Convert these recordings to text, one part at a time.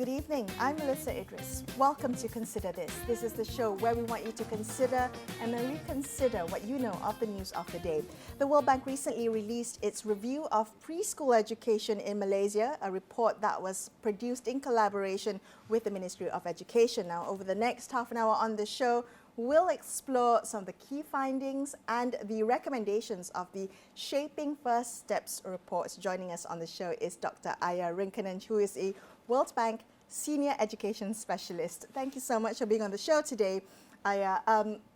Good evening, I'm Melisa Idris. Welcome to Consider This. This is the show where we want you to consider and then reconsider what you know of the news of the day. The World Bank recently released its review of preschool education in Malaysia, a report that was produced in collaboration with the Ministry of Education. Now, over the next half an hour on the show, we'll explore some of the key findings and the recommendations of the Shaping First Steps reports. Joining us on the show is Dr Aija Rinkinen, who is a World Bank Senior Education Specialist. Thank you so much for being on the show today, Aija.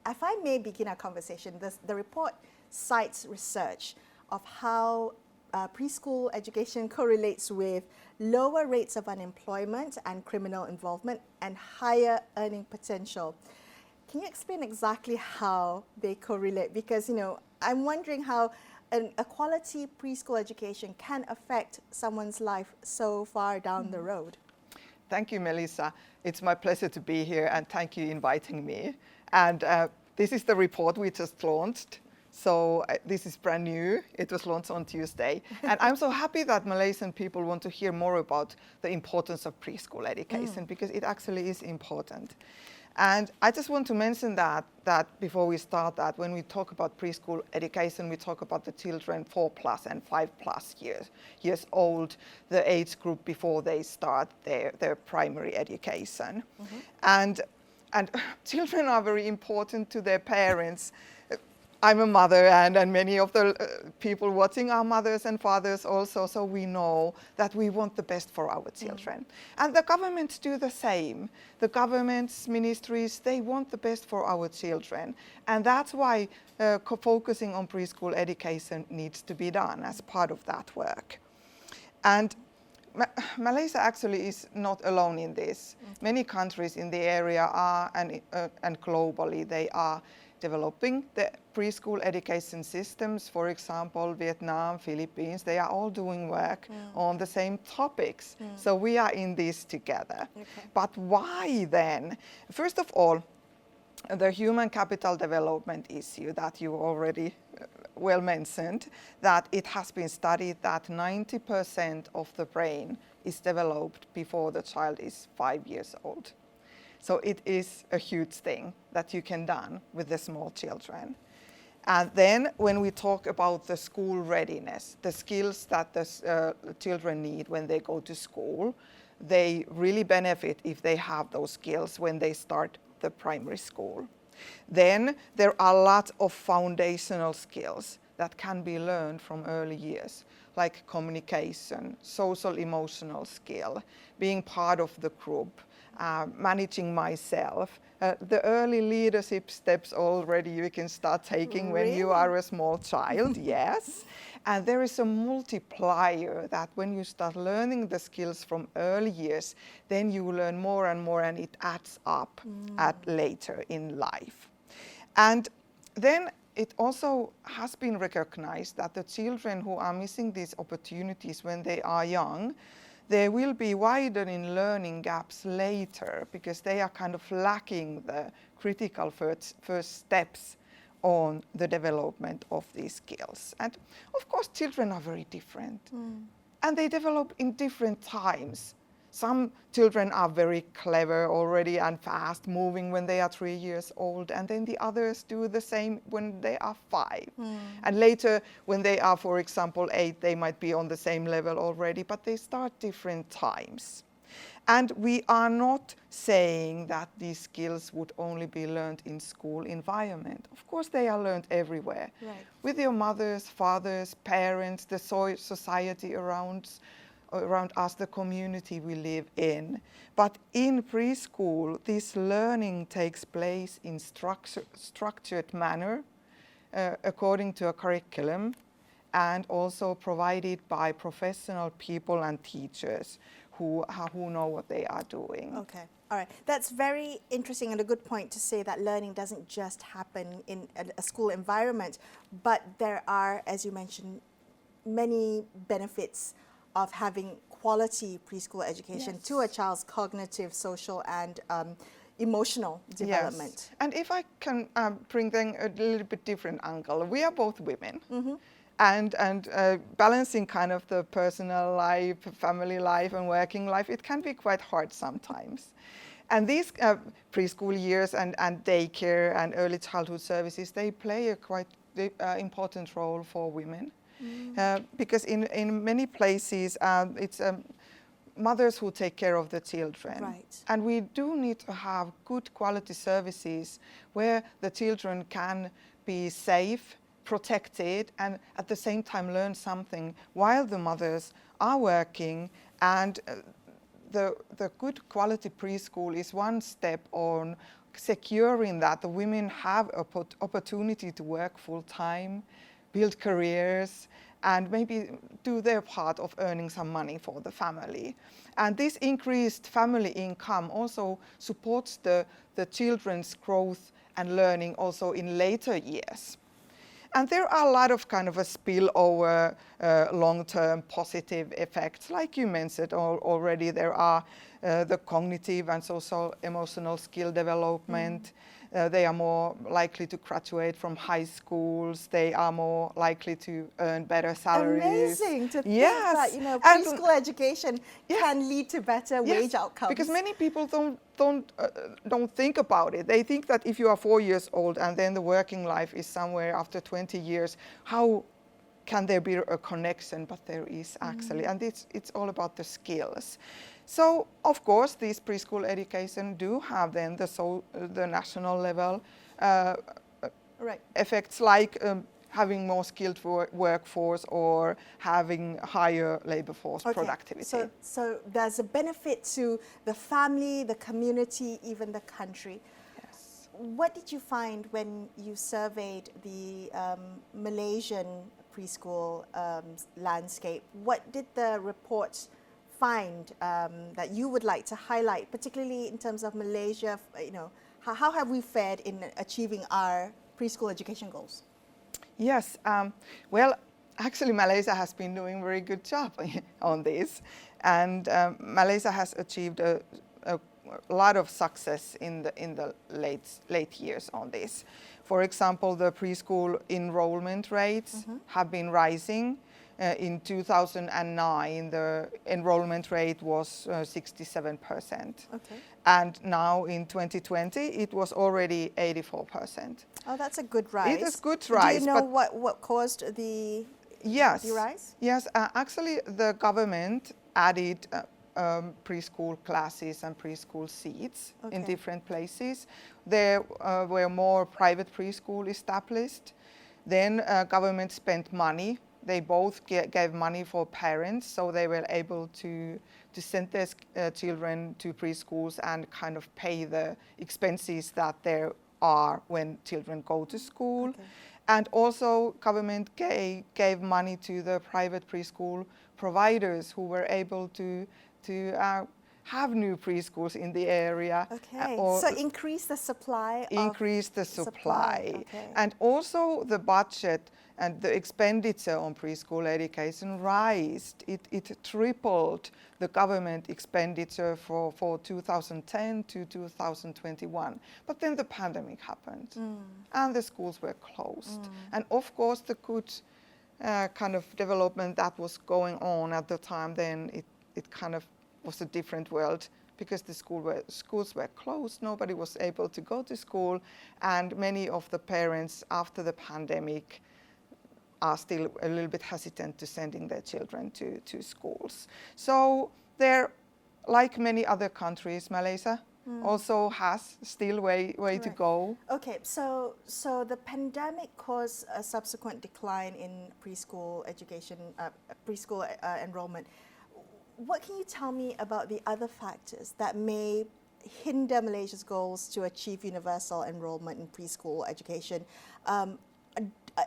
If I may begin our conversation, the report cites research of how preschool education correlates with lower rates of unemployment and criminal involvement and higher earning potential. Can you explain exactly how they correlate? Because, I'm wondering how a quality preschool education can affect someone's life so far down the road. Thank you, Melisa. It's my pleasure to be here, and thank you for inviting me. And this is the report we just launched. So this is brand new. It was launched on Tuesday. And I'm so happy that Malaysian people want to hear more about the importance of preschool education, because it actually is important. And I just want to mention that before we start, that when we talk about preschool education, we talk about the children 4+ and 5+ years old, the age group before they start their primary education. And children are very important to their parents. I'm a mother, and many of the people watching are mothers and fathers also, so we know that we want the best for our children. And the governments do the same. The governments, ministries, they want the best for our children. And that's why focusing on preschool education needs to be done as part of that work. And Malaysia actually is not alone in this. Many countries in the area are, and globally, they are developing the preschool education systems. For example, Vietnam, Philippines, they are all doing work on the same topics. So we are in this together. But why then? First of all, the human capital development issue that you already well mentioned, that it has been studied that 90% of the brain is developed before the child is 5 years old. So it is a huge thing that you can do with the small children. And then when we talk about the school readiness, the skills that the children need when they go to school, they really benefit if they have those skills when they start the primary school. Then there are lots of foundational skills that can be learned from early years, like communication, social emotional skill, being part of the group, managing myself. The early leadership steps already you can start taking when you are a small child, yes. And there is a multiplier that when you start learning the skills from early years, then you learn more and more, and it adds up at later in life. And then it also has been recognized that the children who are missing these opportunities when they are young, there will be widening learning gaps later, because they are kind of lacking the critical first steps on the development of these skills. And of course, children are very different, and they develop in different times. Some children are very clever already and fast moving when they are 3 years old, and then the others do the same when they are 5. And later, when they are, for example, 8, they might be on the same level already, but they start different times. And we are not saying that these skills would only be learned in school environment. Of course, they are learned everywhere. With your mothers, fathers, parents, the society around us, the community we live in. But in preschool, this learning takes place in structured manner, according to a curriculum, and also provided by professional people and teachers who know what they are doing. Okay, all right. That's very interesting and a good point to say that learning doesn't just happen in a school environment, but there are, as you mentioned, many benefits of having quality preschool education to a child's cognitive, social, and emotional development. Yes. And if I can bring then a little bit different angle, we are both women. and balancing kind of the personal life, family life, and working life, it can be quite hard sometimes. And these preschool years and daycare and early childhood services, they play a quite important role for women. Because in many places, it's mothers who take care of the children. Right. And we do need to have good quality services where the children can be safe, protected, and at the same time learn something while the mothers are working. And the good quality preschool is one step on securing that the women have an opportunity to work full time, build careers, and maybe do their part of earning some money for the family. And this increased family income also supports the children's growth and learning also in later years. And there are a lot of kind of a spillover long-term positive effects. Like you mentioned already, there are the cognitive and social emotional skill development. They are more likely to graduate from high schools. They are more likely to earn better salaries. Amazing to think Yes. that, you know, And preschool education can lead to better wage outcomes. Because many people don't think about it. They think that if you are 4 years old and then the working life is somewhere after 20 years, how can there be a connection? But there is actually, and it's all about the skills. So of course, these preschool education do have then the national level effects, like having more skilled workforce or having higher labor force productivity. So there's a benefit to the family, the community, even the country. Yes. What did you find when you surveyed the Malaysian preschool landscape? What did the report find that you would like to highlight, particularly in terms of Malaysia? You know, how have we fared in achieving our preschool education goals? Yes, well, actually Malaysia has been doing a very good job on this, and Malaysia has achieved a lot of success in the late years on this. For example, the preschool enrollment rates have been rising. In 2009, the enrollment rate was 67%. Okay. And now in 2020, it was already 84%. Oh, that's a good rise. It is good rise. Do you know what caused the rise? Yes, actually the government added preschool classes and preschool seats in different places. There were more private preschool established. Then government spent money. They both gave money for parents, so they were able to send their children to preschools and kind of pay the expenses that there are when children go to school. Okay. And also government gave money to the private preschool providers who were able to have new preschools in the area. Okay, so increase the supply. Increase the supply. Okay. And also the budget and the expenditure on preschool education rised. It tripled the government expenditure for 2010 to 2021. But then the pandemic happened and the schools were closed. And of course the good kind of development that was going on at the time, then it kind of was a different world, because the schools were closed, nobody was able to go to school, and many of the parents after the pandemic are still a little bit hesitant to sending their children to schools. So there, like many other countries, Malaysia also has still way to go. Okay, so the pandemic caused a subsequent decline in preschool education, preschool enrollment. What can you tell me about the other factors that may hinder Malaysia's goals to achieve universal enrollment in preschool education?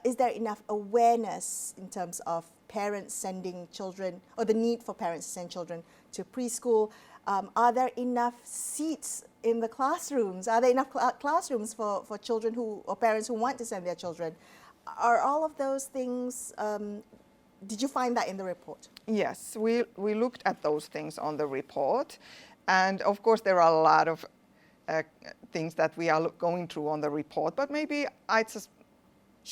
Is there enough awareness in terms of parents sending children, or the need for parents to send children to preschool? Are there enough seats in the classrooms? Are there enough classrooms for children or parents who want to send their children? Are all of those things, did you find that in the report? Yes, we looked at those things on the report. And of course, there are a lot of things that we are going through on the report, but maybe I just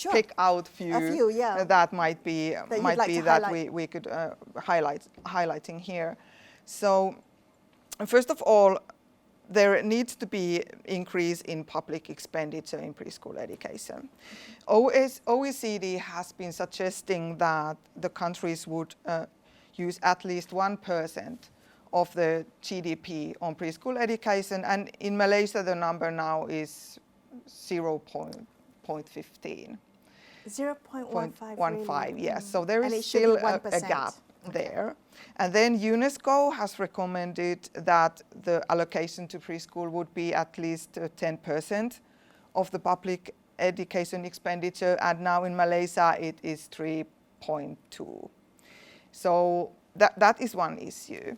pick out a few, yeah, that might be that we could highlighting here. So first of all, there needs to be increase in public expenditure in preschool education. OECD has been suggesting that the countries would use at least 1% of the GDP on preschool education, and in Malaysia the number now is 0.15. 0.15, really? yes. So there is still a gap there. And then UNESCO has recommended that the allocation to preschool would be at least 10% of the public education expenditure, and now in Malaysia it is 3.2. So that is one issue.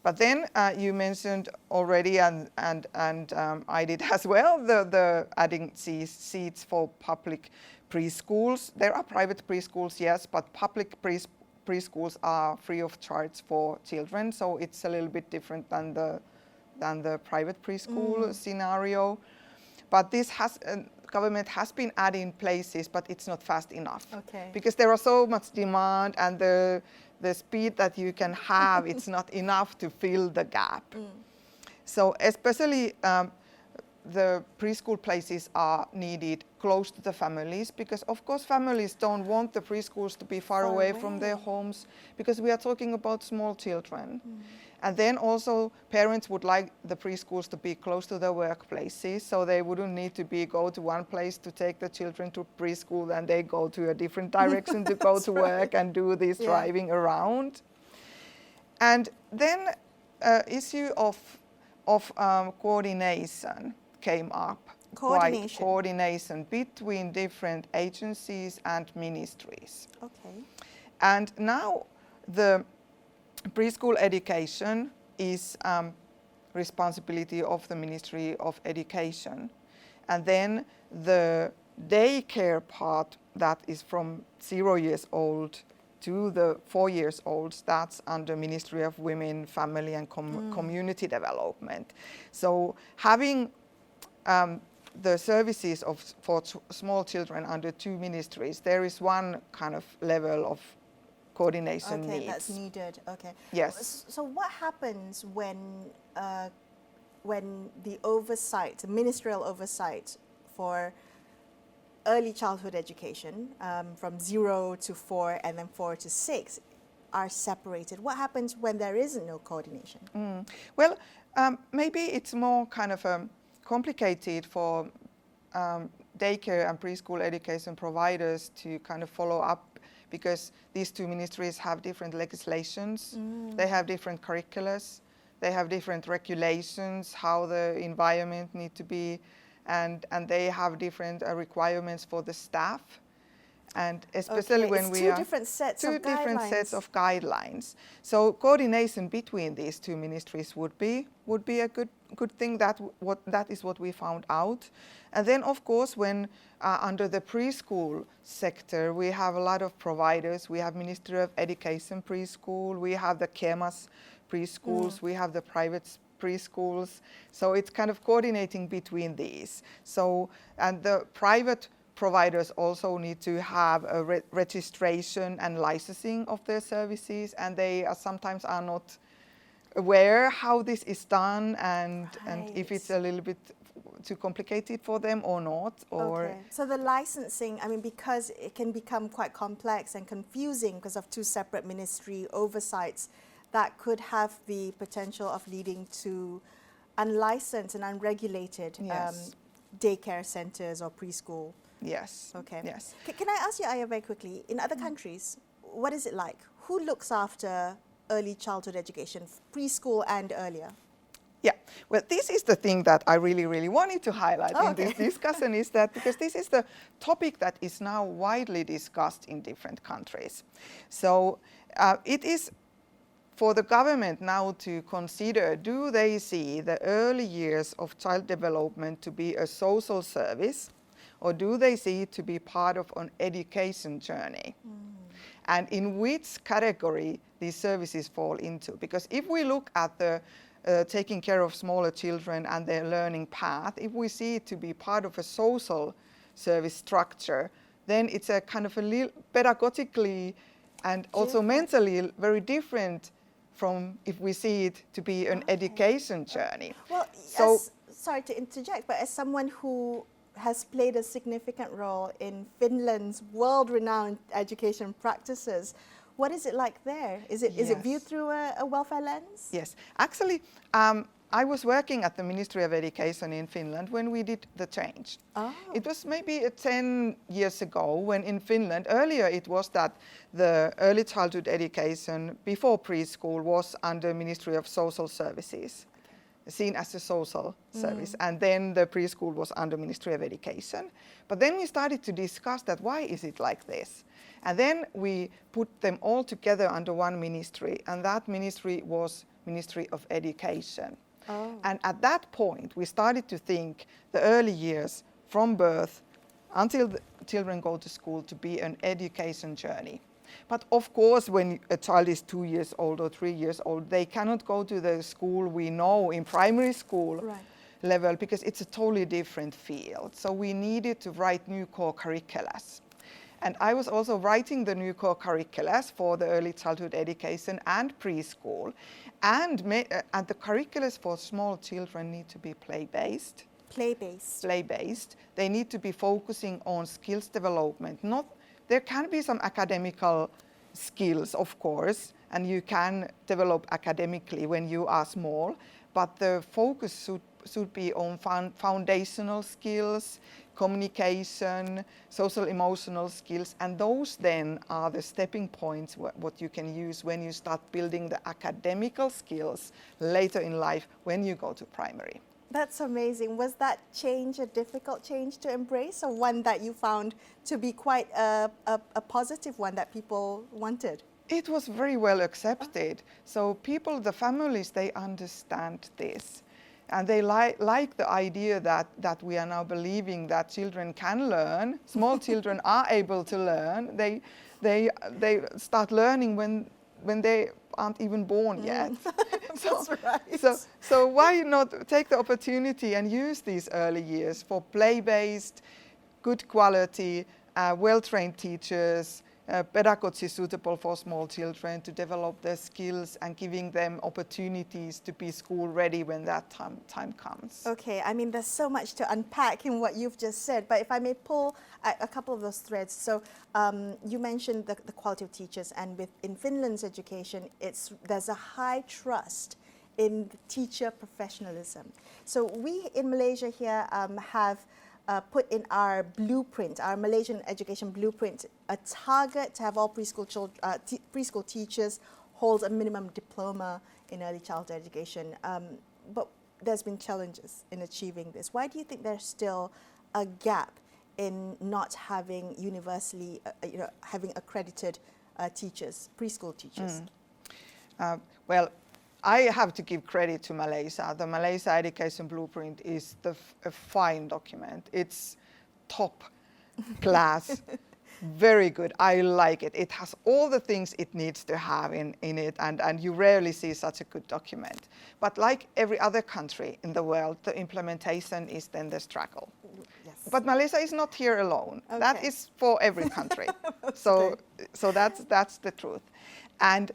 But then you mentioned already, and I did as well, the adding seats for public preschools. There are private preschools, yes, but public preschools are free of charge for children, so it's a little bit different than the private preschool scenario. But this government has been adding places, but it's not fast enough. Okay. Because there are so much demand, and the speed that you can have, it's not enough to fill the gap. So especially the preschool places are needed close to the families, because of course families don't want the preschools to be far away from their homes, because we are talking about small children. And then also parents would like the preschools to be close to their workplaces, so they wouldn't need to go to one place to take the children to preschool and they go to a different direction to go to work and do this driving around. And then issue of coordination came up. Coordination between different agencies and ministries. Okay. And now the preschool education is responsibility of the Ministry of Education. And then the daycare part, that is from 0 years old to the 4 years old, that's under Ministry of Women, Family and Community Development. So having the services for small children under two ministries, there is one kind of level of coordination needs. Okay, that's needed. Okay. Yes. So what happens when the oversight, the ministerial oversight for early childhood education from 0 to 4 and then 4 to 6 are separated? What happens when there isn't no coordination? Well, maybe it's more kind of complicated for daycare and preschool education providers to kind of follow up, because these two ministries have different legislations, they have different curriculums, they have different regulations, how the environment need to be, and they have different requirements for the staff. And especially when we are two different sets of guidelines. So coordination between these two ministries would be a good thing. That is what we found out. And then of course when under the preschool sector we have a lot of providers. We have Ministry of Education preschool, we have the KEMAS preschools, we have the private preschools. So it's kind of coordinating between these. So, and the private providers also need to have a registration and licensing of their services, and they sometimes are not aware how this is done, and if it's a little bit too complicated for them or not. Or So the licensing, I mean, because it can become quite complex and confusing because of two separate ministry oversights, that could have the potential of leading to unlicensed and unregulated daycare centers or preschool. Yes. Okay. Yes. Can I ask you, Aija, very quickly, in other countries, what is it like? Who looks after early childhood education, preschool and earlier? Yeah, well, this is the thing that I really, really wanted to highlight in this discussion, is that because this is the topic that is now widely discussed in different countries. So it is for the government now to consider, do they see the early years of child development to be a social service, or do they see it to be part of an education journey? And in which category these services fall into? Because if we look at the taking care of smaller children and their learning path, if we see it to be part of a social service structure, then it's a kind of a little pedagogically and also mentally very different from if we see it to be an education journey. Well, so, sorry to interject, but as someone who has played a significant role in Finland's world-renowned education practices, what is it like there? Is it viewed through a welfare lens? Yes, actually, I was working at the Ministry of Education in Finland when we did the change. Oh. It was maybe 10 years ago when in Finland, earlier it was that the early childhood education before preschool was under Ministry of Social Services, seen as a social service, and then the preschool was under Ministry of Education. But then we started to discuss that why is it like this? And then we put them all together under one ministry, and that ministry was Ministry of Education. Oh. And at that point, we started to think the early years from birth until the children go to school to be an education journey. But of course, when a child is 2 years old or 3 years old, they cannot go to the school we know in primary school level because it's a totally different field. So we needed to write new core curriculums. And I was also writing the new core curriculums for the early childhood education and preschool. And the curriculums for small children need to be play-based. Play-based. Play-based. They need to be focusing on skills development. There can be some academical skills, of course, and you can develop academically when you are small, but the focus should be on foundational skills, communication, social emotional skills, and those then are the stepping points what you can use when you start building the academical skills later in life when you go to primary. That's amazing. Was that change a difficult change to embrace, or one that you found to be quite a positive one that people wanted? It was very well accepted. So people, the families, they understand this. And they like the idea that we are now believing that children can learn. Small children are able to learn. They start learning when they aren't even born yet. That's right. So why not take the opportunity and use these early years for play-based, good quality, well-trained teachers, pedagogy suitable for small children to develop their skills and giving them opportunities to be school ready when that time comes. Okay, I mean, there's so much to unpack in what you've just said, but if I may pull a couple of those threads. So you mentioned the quality of teachers, and in Finland's education, there's a high trust in teacher professionalism. So we in Malaysia here have put in our blueprint, our Malaysian education blueprint, a target to have all preschool teachers hold a minimum diploma in early childhood education. But there's been challenges in achieving this. Why do you think there's still a gap in not having universally, having accredited teachers, preschool teachers? Well, I have to give credit to Malaysia. The Malaysia Education Blueprint is a fine document. It's top class, very good. I like it. It has all the things it needs to have in it, and you rarely see such a good document. But like every other country in the world, the implementation is then the struggle. Yes. But Malaysia is not here alone. Okay. That is for every country. So that's the truth. And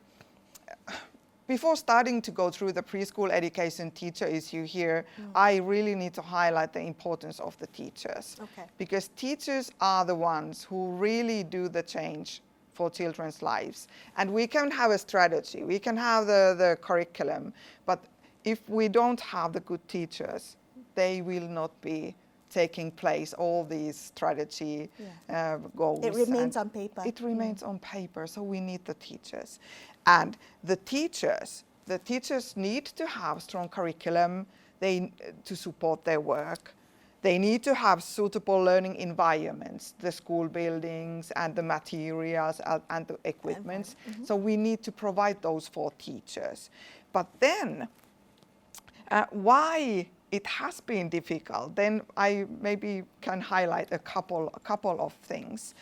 before starting to go through the preschool education teacher issue here, I really need to highlight the importance of the teachers. Okay. Because teachers are the ones who really do the change for children's lives. And we can have a strategy, we can have the curriculum, but if we don't have the good teachers, they will not be taking place, all these strategy goals. It remains on paper. It remains on paper, so we need the teachers. And the teachers need to have strong curriculum to support their work. They need to have suitable learning environments, the school buildings and the materials and the equipment. So we need to provide those for teachers. But then, why it has been difficult, then I maybe can highlight a couple of things.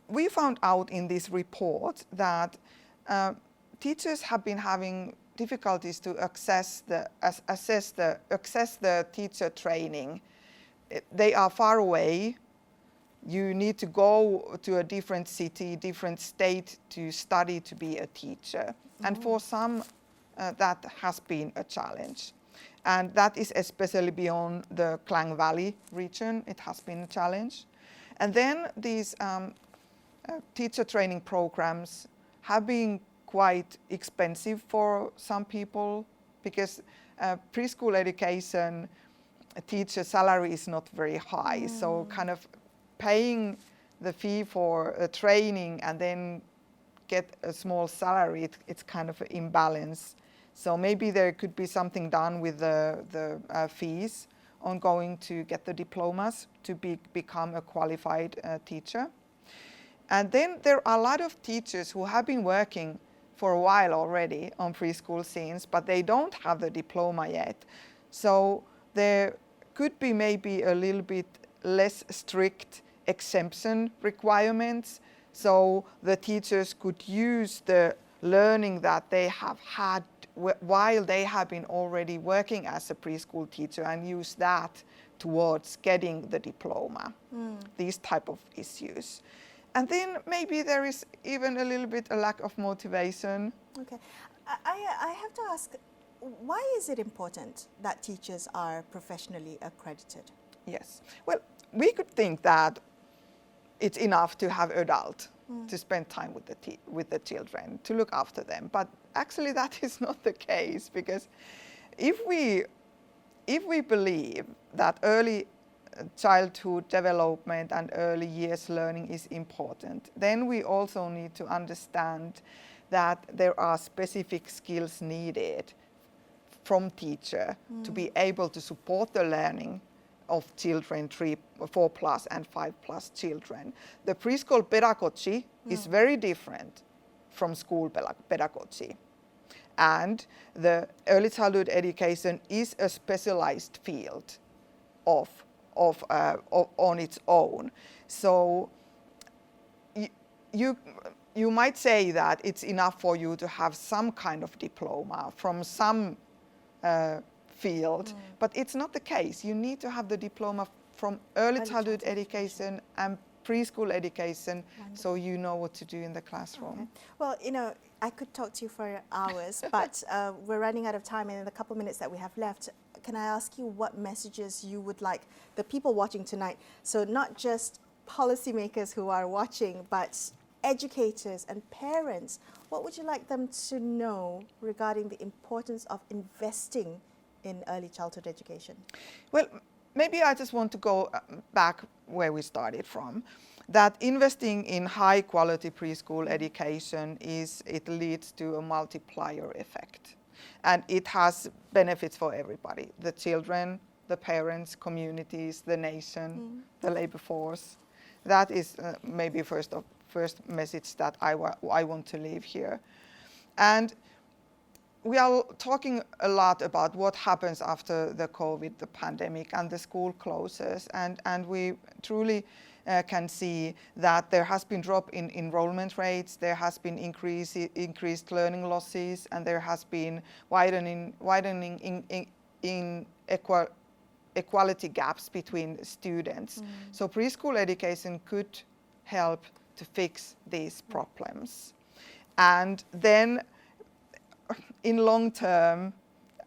We found out in this report that teachers have been having difficulties to access the teacher training. They are far away, you need to go to a different city, different state to study to be a teacher. And for some, that has been a challenge. And that is especially beyond the Klang Valley region, it has been a challenge. And then these teacher training programs have been quite expensive for some people because preschool education teacher salary is not very high. So kind of paying the fee for training and then get a small salary, it's kind of an imbalance. So maybe there could be something done with the fees on going to get the diplomas to become a qualified teacher. And then there are a lot of teachers who have been working for a while already on preschool scenes, but they don't have the diploma yet. So there could be maybe a little bit less strict exemption requirements. So the teachers could use the learning that they have had while they have been already working as a preschool teacher and use that towards getting the diploma, these type of issues. And then maybe there is even a little bit a lack of motivation. Okay, I have to ask, why is it important that teachers are professionally accredited? Yes, well, we could think that it's enough to have adult to spend time with the children, to look after them. But actually that is not the case, because if we believe that early childhood development and early years learning is important, then we also need to understand that there are specific skills needed from teacher to be able to support the learning of children, 3, 4 plus and 5 plus children. The preschool pedagogy is very different from school pedagogy. And the early childhood education is a specialized field on its own. So you might say that it's enough for you to have some kind of diploma from some field, but it's not the case. You need to have the diploma from early childhood education and preschool education. Wonderful. So you know what to do in the classroom. Okay. Well, you know, I could talk to you for hours, but we're running out of time, and in the couple minutes that we have left, can I ask you what messages you would like the people watching tonight, so not just policymakers who are watching, but educators and parents, what would you like them to know regarding the importance of investing in early childhood education? Well, maybe I just want to go back where we started from, that investing in high quality preschool education it leads to a multiplier effect. And it has benefits for everybody, the children, the parents, communities, the nation, the labor force. That is maybe first message that I want to leave here. And we are talking a lot about what happens after the COVID, the pandemic, and the school closes. And we truly can see that there has been drop in enrollment rates, there has been increased learning losses, and there has been widening in equality gaps between students. So preschool education could help to fix these problems. And then in long term,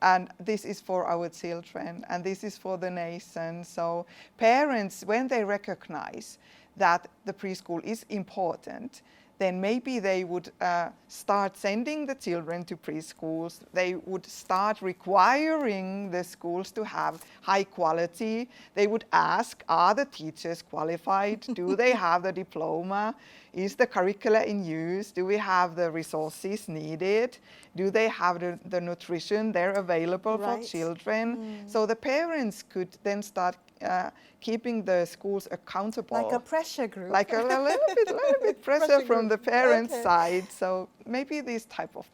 and this is for our children and this is for the nation. So parents, when they recognize that the preschool is important, then maybe they would start sending the children to preschools. They would start requiring the schools to have high quality. They would ask, are the teachers qualified? Do they have the diploma? Is the curricula in use? Do we have the resources needed? Do they have the nutrition there available for children? So the parents could then start keeping the schools accountable. Like a pressure group. Like a little bit pressure from the parents' side. So maybe these type of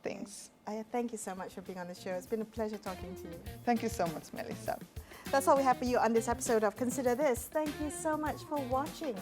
things. Thank you so much for being on the show. It's been a pleasure talking to you. Thank you so much, Melisa. That's all we have for you on this episode of Consider This. Thank you so much for watching.